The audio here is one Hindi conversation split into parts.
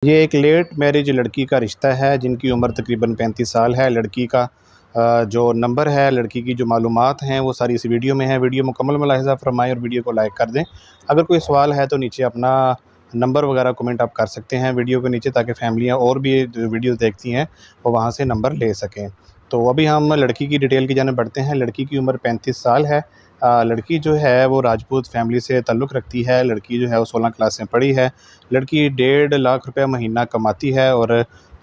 ये एक लेट मैरिज लड़की का रिश्ता है जिनकी उम्र तकरीबन 35 साल है। लड़की का जो नंबर है, लड़की की जो मालूमात हैं वो सारी इस वीडियो में है। वीडियो मुकम्मल मुलाहिज़ा फ़रमाएँ और वीडियो को लाइक कर दें। अगर कोई सवाल है तो नीचे अपना नंबर वगैरह कमेंट आप कर सकते हैं वीडियो के नीचे, ताकि फ़ैमिलियाँ और भी जो वीडियोज़ देखती हैं वो वहाँ से नंबर ले सकें। तो अभी हम लड़की की डिटेल की जानिब बढ़ते हैं। लड़की की उम्र 35 साल है। लड़की जो है वो राजपूत फ़ैमिली से ताल्लुक़ रखती है। लड़की जो है वो 16 क्लास में पढ़ी है। लड़की 1.5 लाख रुपए महीना कमाती है और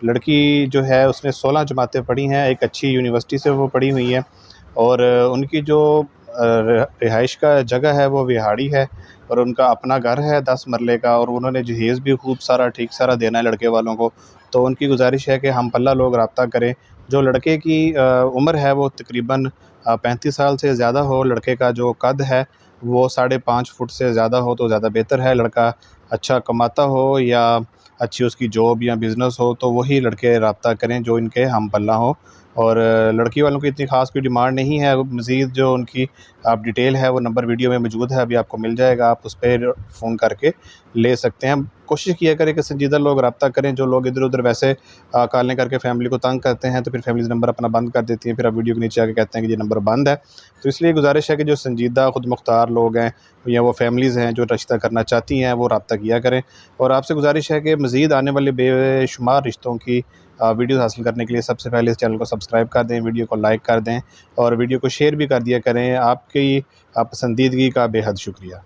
लड़की जो है उसने 16 जमातें पढ़ी हैं। एक अच्छी यूनिवर्सिटी से वो पढ़ी हुई है और उनकी जो रिहाइश का जगह है वो विहाड़ी है और उनका अपना घर है 10 मरले का, और उन्होंने जहेज़ भी खूब सारा ठीक सारा देना है लड़के वालों को। तो उनकी गुज़ारिश है कि हम पल्ला लोग रब्ता करें। जो लड़के की उम्र है वो तकरीबन 35 साल से ज़्यादा हो। लड़के का जो कद है वो 5.5 फुट से ज़्यादा हो तो ज़्यादा बेहतर है। लड़का अच्छा कमाता हो या अच्छी उसकी जॉब या बिज़नेस हो तो वही लड़के रब्ता करें जो इनके हम पल्ला हों। और लड़की वालों की इतनी ख़ास कोई डिमांड नहीं है। मज़ीद जो उनकी आप डिटेल है वो नंबर वीडियो में मौजूद है, अभी आपको मिल जाएगा, आप उस पर फ़ोन करके ले सकते हैं। कोशिश किया करें कि संजीदा लोग रब्ता करें। जो लोग इधर-उधर वैसे कॉलें करके फ़ैमिली को तंग करते हैं तो फिर फ़ैमिलीज़ नंबर अपना बंद कर देती हैं, फिर आप वीडियो के नीचे आके कहते हैं कि ये नंबर बंद है। तो इसलिए गुज़ारिश है कि जो संजीदा खुद मुख्तार लोग हैं या वो फ़ैमिलीज़ हैं जो रिश्ता करना चाहती हैं वो रब्ता किया करें। और आपसे गुज़ारिश है कि मज़ीद आने वाले बेशुमार रिश्तों की वीडियोज़ हासिल करने के लिए सबसे पहले इस चैनल को सब्सक्राइब कर दें, वीडियो को लाइक कर दें और वीडियो को शेयर भी कर दिया करें। आपकी पसंदीदगी का बेहद शुक्रिया।